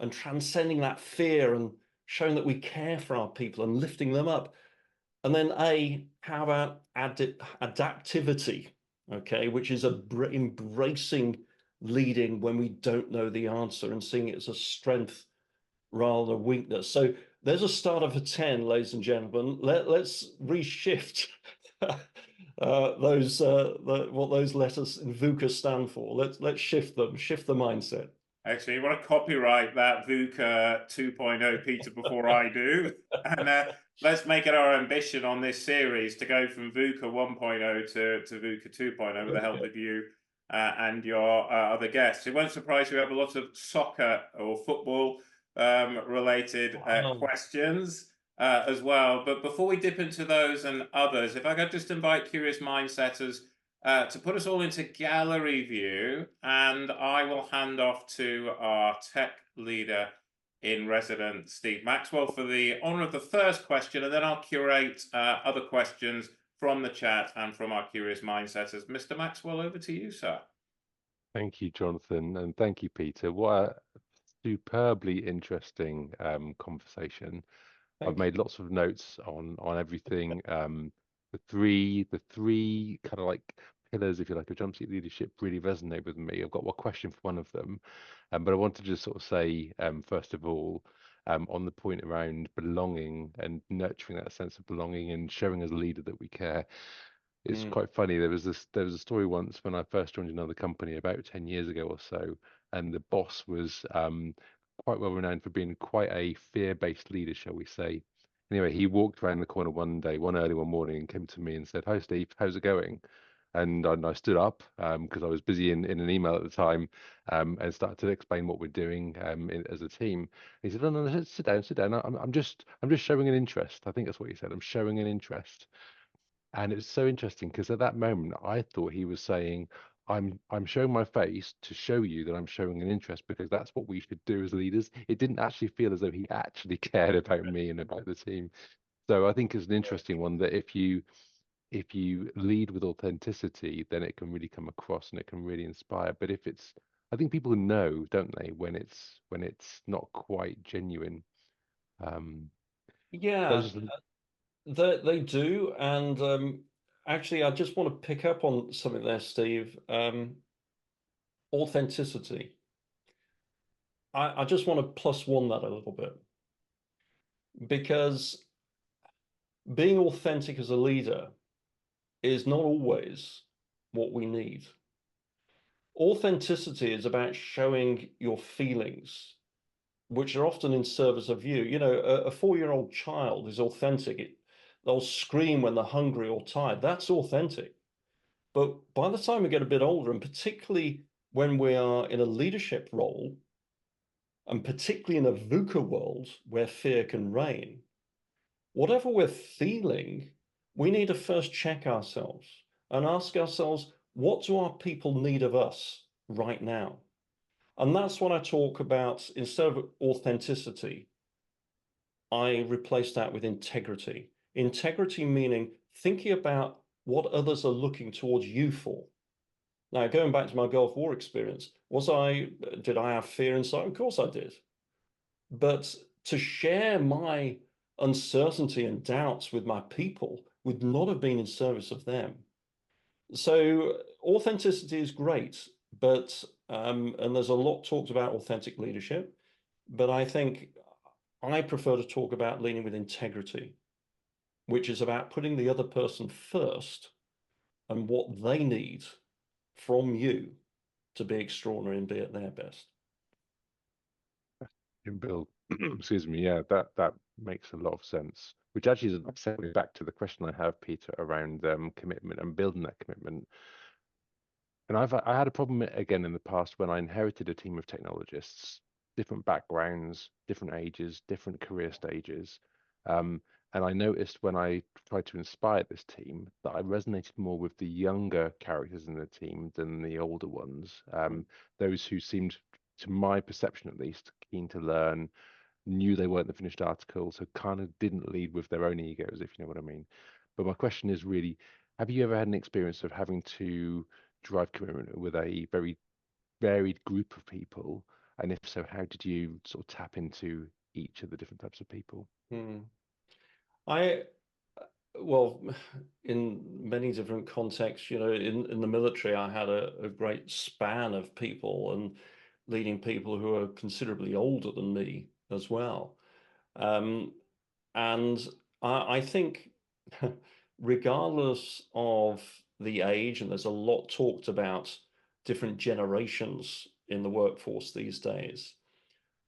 and transcending that fear and showing that we care for our people and lifting them up. And then A, how about adaptivity, okay, which is embracing leading when we don't know the answer and seeing it as a strength rather than weakness. So there's a starter for 10, ladies and gentlemen. Let's reshift what those letters in VUCA stand for. Let's shift them, shift the mindset. Actually, you want to copyright that VUCA 2.0, Peter, before I do. And let's make it our ambition on this series to go from VUCA 1.0 to VUCA 2.0 with the help of you and your other guests. It won't surprise you, we have a lot of soccer or football related questions as well. But before we dip into those and others, if I could just invite Curious Mindsetters to put us all into gallery view, and I will hand off to our tech leader in residence, Steve Maxwell, for the honor of the first question, and then I'll curate other questions from the chat and from our Curious Mindsetters. Mr. Maxwell, over to you, sir. Thank you, Jonathan, and thank you, Peter. What a superbly interesting conversation. I've made lots of notes on everything. The three kind of like pillars, if you like, of jumpsuit leadership really resonate with me. I've got one question for one of them, but I want to just sort of say, first of all, on the point around belonging and nurturing that sense of belonging and showing as a leader that we care. It's quite funny. There was a story once when I first joined another company about 10 years ago or so, and the boss was quite well renowned for being quite a fear-based leader, shall we say. Anyway, he walked around the corner one early one morning and came to me and said, "Hi, Steve, how's it going?" And I stood up because I was busy in an email at the time, and started to explain what we're doing as a team. He said, "No, sit down. I'm just showing an interest." I think that's what he said. "I'm showing an interest." And it's so interesting because at that moment I thought he was saying, I'm showing my face to show you that I'm showing an interest because that's what we should do as leaders. It didn't actually feel as though he actually cared about me and about the team. So I think it's an interesting one that if you lead with authenticity, then it can really come across and it can really inspire. But if it's, I think people know, don't they, when it's not quite genuine. Yeah. They do, and actually, I just want to pick up on something there, Steve. Authenticity. I just want to +1 that a little bit, because being authentic as a leader is not always what we need. Authenticity is about showing your feelings, which are often in service of you. You know, a 4-year-old child is authentic. They'll scream when they're hungry or tired. That's authentic. But by the time we get a bit older, and particularly when we are in a leadership role, and particularly in a VUCA world where fear can reign, whatever we're feeling, we need to first check ourselves and ask ourselves, what do our people need of us right now? And that's what I talk about. Instead of authenticity, I replace that with integrity. Integrity meaning thinking about what others are looking towards you for. Now, going back to my Gulf War experience, did I have fear inside? Of course I did. But to share my uncertainty and doubts with my people would not have been in service of them. So authenticity is great, but and there's a lot talked about authentic leadership, but I think I prefer to talk about leading with integrity, which is about putting the other person first and what they need from you to be extraordinary and be at their best. Bill, excuse me, yeah, that makes a lot of sense. Which actually is a nice segue back to the question I have, Peter, around commitment and building that commitment. And I had a problem again in the past when I inherited a team of technologists, different backgrounds, different ages, different career stages. And I noticed when I tried to inspire this team that I resonated more with the younger characters in the team than the older ones. Those who seemed, to my perception at least, keen to learn, knew they weren't the finished article, so kind of didn't lead with their own egos, if you know what I mean. But my question is really, have you ever had an experience of having to drive commitment with a very varied group of people? And if so, how did you sort of tap into each of the different types of people? I well, in many different contexts, you know, in the military, I had a great span of people and leading people who are considerably older than me as well. And I think regardless of the age, and there's a lot talked about different generations in the workforce these days,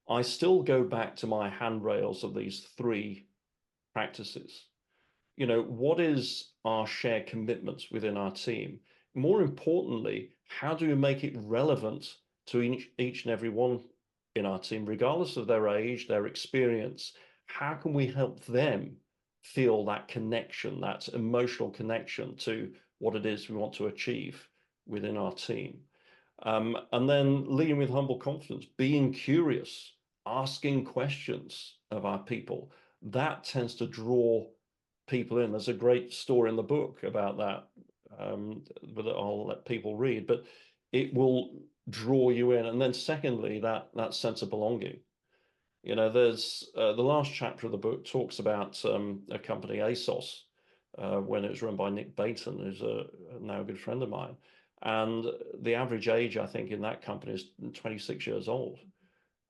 I still go back to my handrails of these three practices. You know, what is our shared commitments within our team? More importantly, how do we make it relevant to each and every one in our team, regardless of their age, their experience? How can we help them feel that connection, that emotional connection to what it is we want to achieve within our team? And then leading with humble confidence, being curious, asking questions of our people, that tends to draw people in. There's a great story in the book about that, that I'll let people read, but it will draw you in. And then secondly, that sense of belonging. You know, there's the last chapter of the book talks about a company, ASOS, when it was run by Nick Baton, who's now a good friend of mine. And the average age, I think, in that company is 26 years old.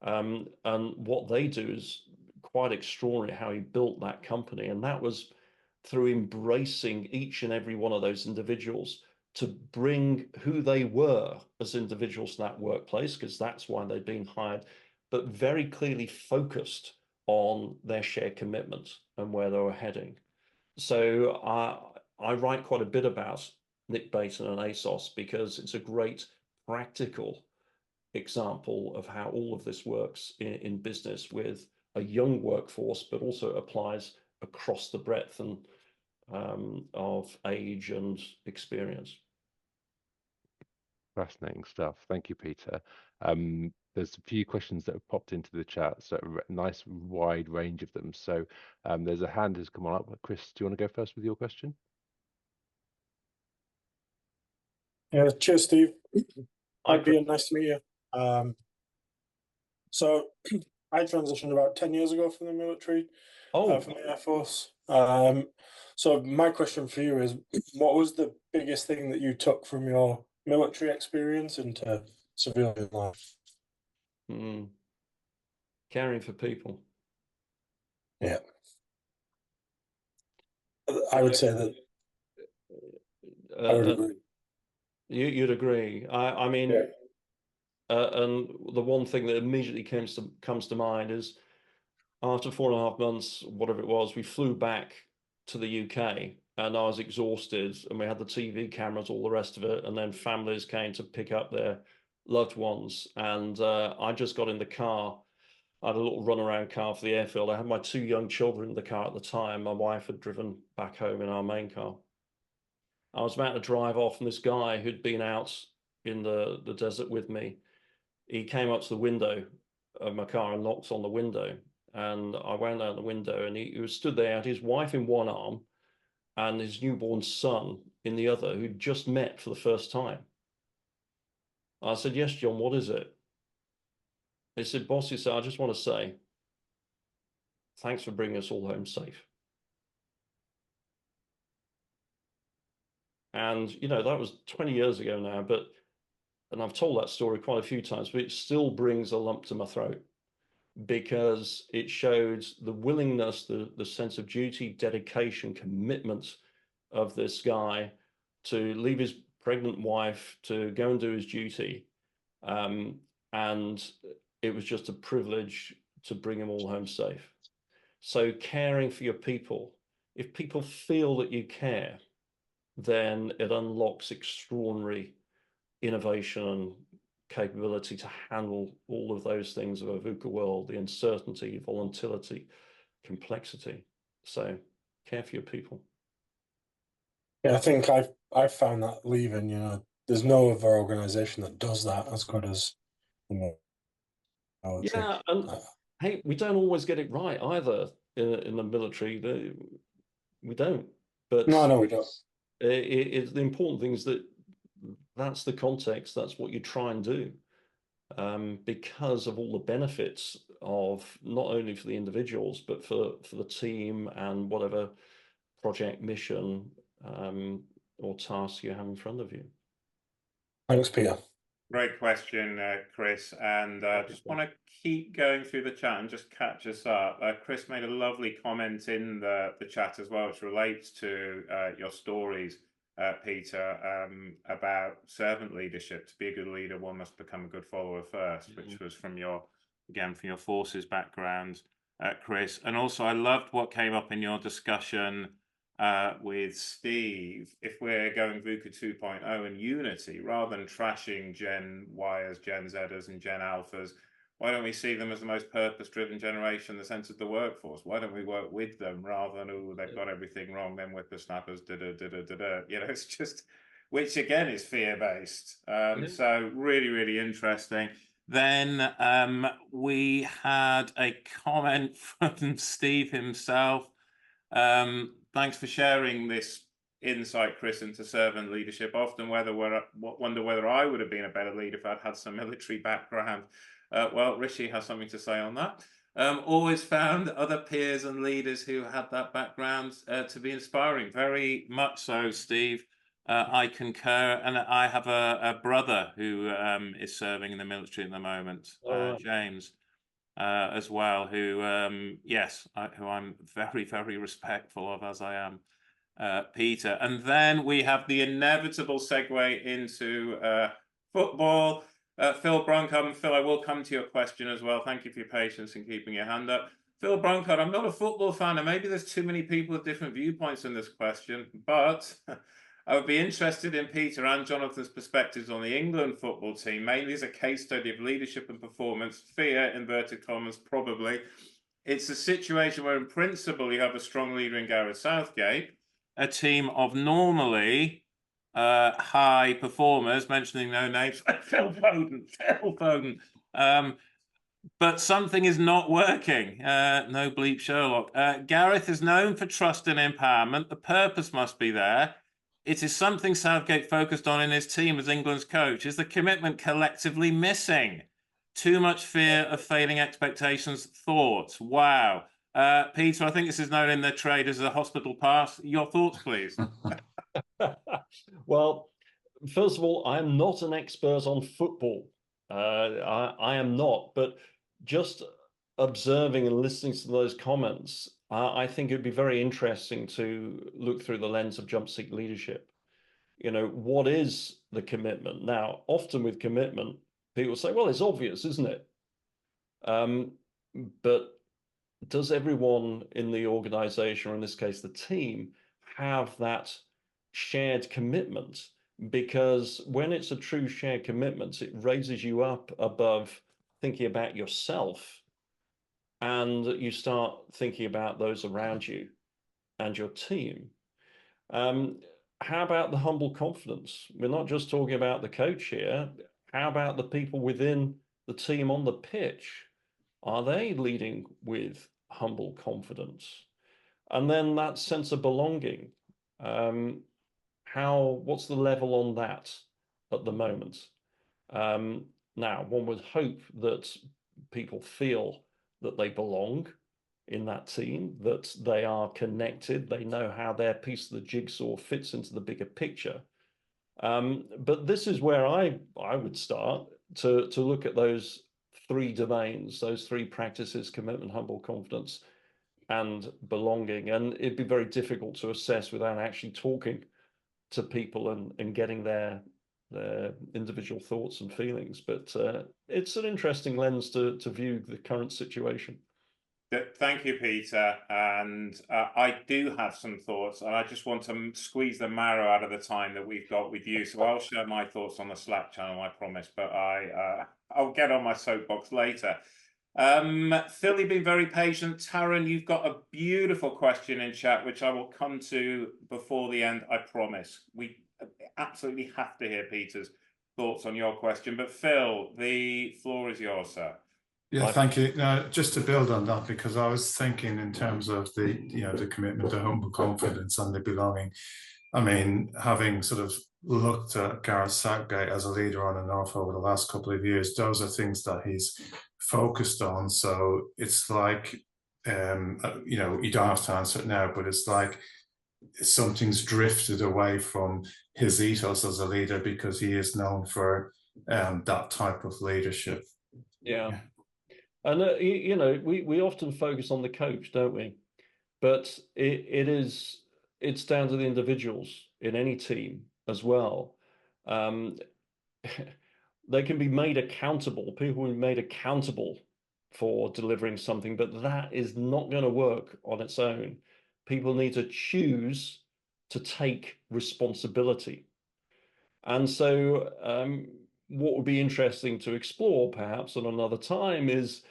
And what they do is quite extraordinary how he built that company. And that was through embracing each and every one of those individuals to bring who they were as individuals to that workplace, because that's why they'd been hired, but very clearly focused on their shared commitment and where they were heading. So I write quite a bit about Nick Baton and ASOS because it's a great practical example of how all of this works in business with a young workforce, but also applies across the breadth and of age and experience. Fascinating stuff. Thank you, Peter. There's a few questions that have popped into the chat, so a nice wide range of them. So there's a hand has come on up. Chris, do you want to go first with your question? Yeah, cheers, Steve. Hi, Peter. Nice to meet you. So I transitioned about 10 years ago from the military, from the Air Force. So my question for you is, what was the biggest thing that you took from your military experience into civilian life? Caring for people. Yeah. I would say that I would agree. You'd agree. I mean, yeah. And the one thing that immediately comes to mind is after 4.5 months, whatever it was, we flew back to the UK and I was exhausted and we had the TV cameras, all the rest of it. And then families came to pick up their loved ones. And I just got in the car. I had a little runaround car for the airfield. I had my 2 young children in the car at the time. My wife had driven back home in our main car. I was about to drive off and this guy who'd been out in the desert with me, he came up to the window of my car and knocked on the window. And I went out the window and he was stood there, had his wife in one arm and his newborn son in the other, who'd just met for the first time. I said, "Yes, John, what is it?" He said, "Boss," he said, "I just want to say, thanks for bringing us all home safe." And, you know, that was 20 years ago now, and I've told that story quite a few times, but it still brings a lump to my throat because it showed the willingness, the sense of duty, dedication, commitment of this guy to leave his pregnant wife to go and do his duty. And it was just a privilege to bring them all home safe. So caring for your people, if people feel that you care, then it unlocks extraordinary innovation and capability to handle all of those things of a VUCA world, the uncertainty, volatility, complexity. So care for your people. Yeah, I think I've found that leaving, there's no other organization that does that as good as the military. Yeah, and hey, we don't always get it right either in the military. We don't. But no, we don't. The important thing is that that's the context. That's what you try and do, because of all the benefits of not only for the individuals but for the team and whatever project, mission, or task you have in front of you. Thanks, Peter. Great question, Chris. And just want to keep going through the chat and just catch us up. Chris made a lovely comment in the chat as well, which relates to your stories, Peter, about servant leadership. To be a good leader, one must become a good follower first, which was from your forces background, Chris. And also, I loved what came up in your discussion with Steve. If we're going VUCA 2.0 and Unity, rather than trashing Gen Yers, Gen Zers, and Gen Alphas, why don't we see them as the most purpose-driven generation in the sense of the workforce? Why don't we work with them rather than, oh, they've got everything wrong, then whippersnappers, da-da-da-da-da-da. It's just, which again is fear-based. So really, really interesting. Then we had a comment from Steve himself. Thanks for sharing this insight, Chris, into servant leadership. Often wonder whether I would have been a better leader if I'd had some military background. Well, Rishi has something to say on that. Always found other peers and leaders who had that background to be inspiring. Very much so, Steve. I concur. And I have a brother who is serving in the military at the moment, James. As well, who who I'm very, very respectful of, as I am Peter. And then we have the inevitable segue into football. Phil Broncard. Phil, I will come to your question as well. Thank you for your patience and keeping your hand up. Phil Broncard, I'm not a football fan, and maybe there's too many people with different viewpoints in this question, but I would be interested in Peter and Jonathan's perspectives on the England football team, mainly as a case study of leadership and performance. Fear, inverted commas, probably. It's a situation where, in principle, you have a strong leader in Gareth Southgate, a team of normally high performers, mentioning no names, Phil Foden. But something is not working. No bleep Sherlock. Gareth is known for trust and empowerment. The purpose must be there. It is something Southgate focused on in his team as England's coach. Is the commitment collectively missing? Too much fear of failing expectations. Thoughts? Wow. Peter, I think this is known in the trade as a hospital pass. Your thoughts, please. Well, first of all, I'm not an expert on football. I am not, but just observing and listening to those comments, I think it'd be very interesting to look through the lens of jump seat leadership. What is the commitment? Now, often with commitment, people say, well, it's obvious, isn't it? But does everyone in the organization, or in this case, the team, have that shared commitment? Because when it's a true shared commitment, it raises you up above thinking about yourself, and you start thinking about those around you and your team. How about the humble confidence? We're not just talking about the coach here. How about the people within the team on the pitch? Are they leading with humble confidence? And then that sense of belonging. What's the level on that at the moment? Now, one would hope that people feel that they belong in that team, that they are connected, they know how their piece of the jigsaw fits into the bigger picture. But this is where I would start to look at those three domains, those three practices: commitment, humble confidence, and belonging. And it'd be very difficult to assess without actually talking to people and getting their individual thoughts and feelings. But it's an interesting lens to view the current situation. Thank you, Peter. And I do have some thoughts, and I just want to squeeze the marrow out of the time that we've got with you. So I'll share my thoughts on the Slack channel, I promise, but I'll get on my soapbox later. Phil, you've been very patient. Taryn, you've got a beautiful question in chat, which I will come to before the end, I promise. We absolutely have to hear Peter's thoughts on your question. But Phil, the floor is yours, sir. Yeah, thank you. Now, just to build on that, because I was thinking in terms of the, the commitment to humble confidence and the belonging. I mean, having sort of looked at Gareth Southgate as a leader on and off over the last couple of years, those are things that he's focused on. So it's like, you don't have to answer it now, but it's like something's drifted away from his ethos as a leader because he is known for that type of leadership. Yeah. And, we often focus on the coach, don't we? But it's down to the individuals in any team as well. They can be made accountable. People will be made accountable for delivering something, but that is not going to work on its own. People need to choose to take responsibility. And so what would be interesting to explore perhaps at another time is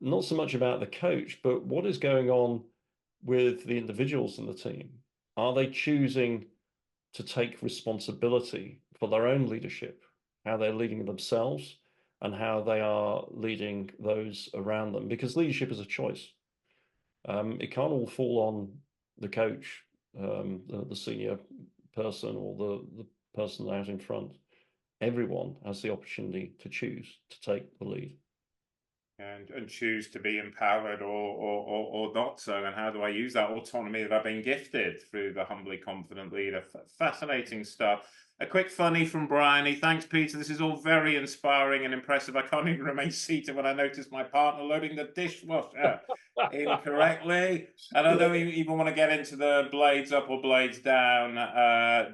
not so much about the coach, but what is going on with the individuals in the team. Are they choosing to take responsibility for their own leadership, how they're leading themselves and how they are leading those around them? Because leadership is a choice. It can't all fall on the coach, the senior person or the person out in front. Everyone has the opportunity to choose to take the lead. And choose to be empowered or not so. And how do I use that autonomy that I've been gifted through the Humbly Confident Leader? Fascinating stuff. A quick funny from Bryony. Thanks, Peter. This is all very inspiring and impressive. I can't even remain seated when I notice my partner loading the dishwasher incorrectly. And I don't even want to get into the blades up or blades down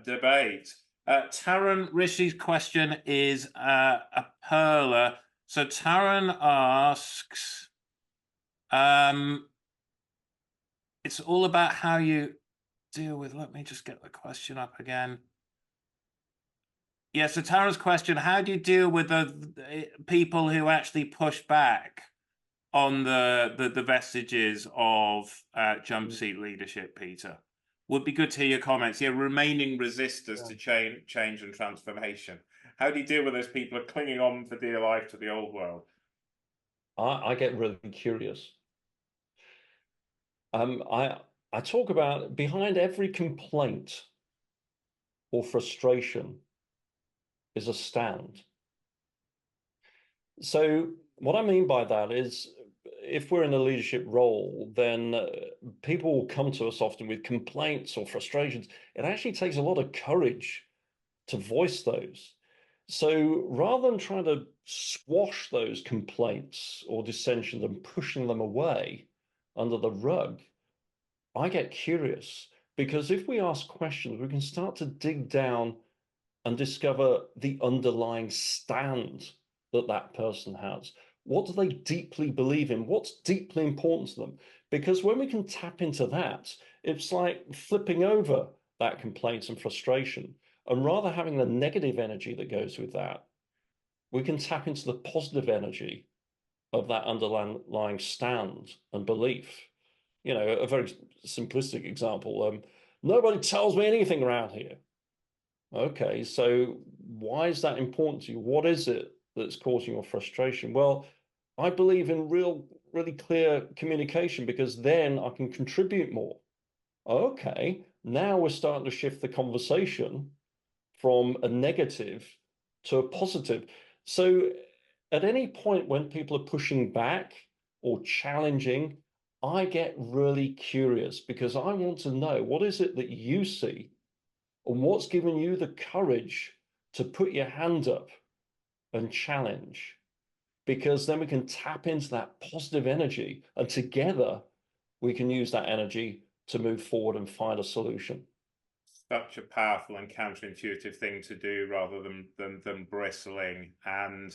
debate. Taryn Rishi's question is a perler. So Taryn asks, it's all about how you deal with, let me just get the question up again. Yeah, so Taryn's question, how do you deal with the people who actually push back on the vestiges of jump seat leadership, Peter? Would be good to hear your comments. Yeah, remaining resistors to change and transformation. How do you deal with those people who are clinging on for dear life to the old world? I get really curious. I talk about behind every complaint or frustration is a stand. So what I mean by that is if we're in a leadership role, then people will come to us often with complaints or frustrations. It actually takes a lot of courage to voice those. So rather than trying to squash those complaints or dissensions and pushing them away under the rug, I get curious, because if we ask questions, we can start to dig down and discover the underlying stand that that person has. What do they deeply believe in? What's deeply important to them? Because when we can tap into that, it's like flipping over that complaint and frustration. And rather having the negative energy that goes with that, we can tap into the positive energy of that underlying stand and belief. A very simplistic example, nobody tells me anything around here. Okay, so why is that important to you? What is it that's causing your frustration? Well, I believe in really clear communication, because then I can contribute more. Okay, now we're starting to shift the conversation from a negative to a positive. So at any point when people are pushing back or challenging, I get really curious, because I want to know, what is it that you see and what's given you the courage to put your hand up and challenge? Because then we can tap into that positive energy, and together we can use that energy to move forward and find a solution. Such a powerful and counterintuitive thing to do, rather than bristling. And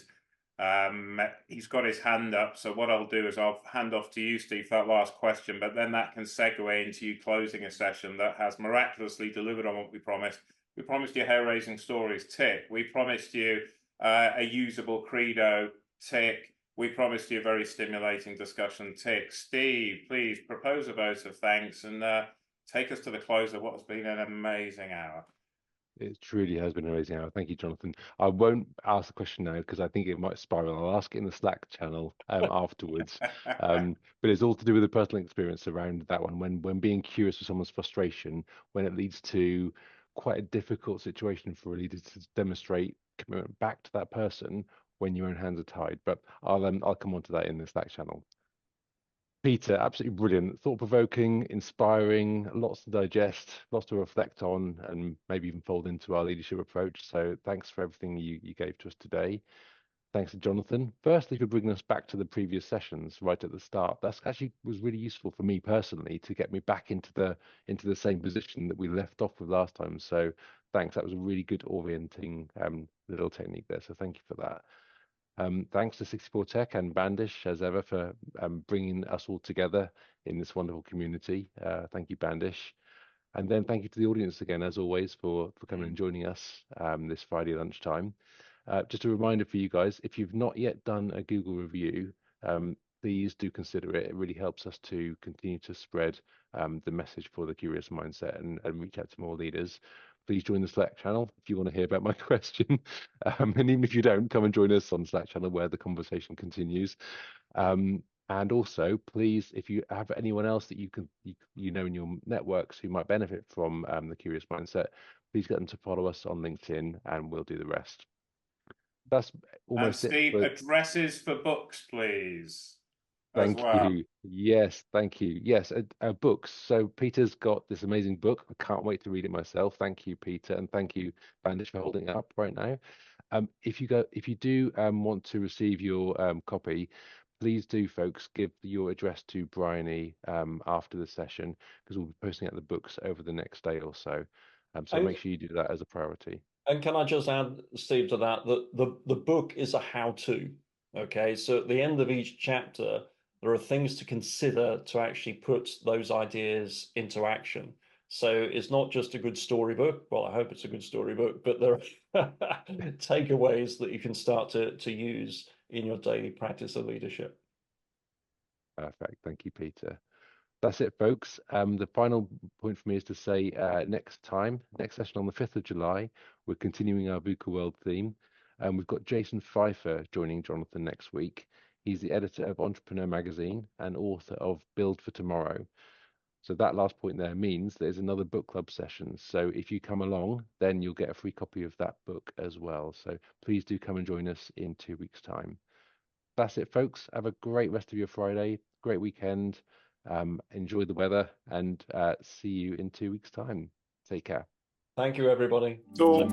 He's got his hand up, so what I'll do is I'll hand off to you, Steve, for that last question, but then that can segue into you closing a session that has miraculously delivered on what we promised. We promised you hair-raising stories, tick. We promised you a usable credo, tick. We promised you a very stimulating discussion, tick. Steve, please propose a vote of thanks and take us to the close of what has been an amazing hour. It truly has been an amazing hour. Thank you, Jonathan. I won't ask the question now because I think it might spiral. I'll ask it in the Slack channel afterwards. But it's all to do with the personal experience around that one. When being curious for someone's frustration, when it leads to quite a difficult situation for a leader to demonstrate commitment back to that person when your own hands are tied. But I'll come on to that in the Slack channel. Peter, absolutely brilliant, thought-provoking, inspiring, lots to digest, lots to reflect on, and maybe even fold into our leadership approach. So thanks for everything you gave to us today. Thanks to Jonathan, firstly for bringing us back to the previous sessions right at the start. That's actually was really useful for me personally to get me back into the same position that we left off with last time. So thanks, that was a really good orienting little technique there. So thank you for that. Thanks to 64 Tech and Bandish, as ever, for bringing us all together in this wonderful community. Thank you, Bandish. And then thank you to the audience again, as always, for coming and joining us this Friday lunchtime. Just a reminder for you guys, if you've not yet done a Google review, please do consider it. It really helps us to continue to spread the message for the Curious Mindset and reach out to more leaders. Please join the Slack channel if you want to hear about my question. And even if you don't, come and join us on the Slack channel where the conversation continues. And also, please, if you have anyone else that you know in your networks who might benefit from the Curious Mindset, please get them to follow us on LinkedIn and we'll do the rest. That's almost and Steve, it. addresses for books, please. Thank you. Yes, thank you. Yes, books. So Peter's got this amazing book. I can't wait to read it myself. Thank you, Peter, and thank you, Bandish, for holding it up right now. If you do want to receive your copy, please do, folks, give your address to Bryony after the session because we'll be posting out the books over the next day or so. So make sure you do that as a priority. And can I just add, Steve, to that the book is a how-to. Okay, so at the end of each chapter, there are things to consider to actually put those ideas into action. So it's not just a good storybook. Well, I hope it's a good storybook, but there are takeaways that you can start to use in your daily practice of leadership. Perfect. Thank you, Peter. That's it, folks. The final point for me is to say next session on the 5th of July, we're continuing our VUCA World theme. We've got Jason Pfeiffer joining Jonathan next week. He's the editor of Entrepreneur Magazine and author of Build for Tomorrow. So that last point there means there's another book club session. So if you come along, then you'll get a free copy of that book as well. So please do come and join us in 2 weeks' time. That's it, folks. Have a great rest of your Friday, great weekend. Enjoy the weather and see you in 2 weeks' time. Take care. Thank you, everybody. So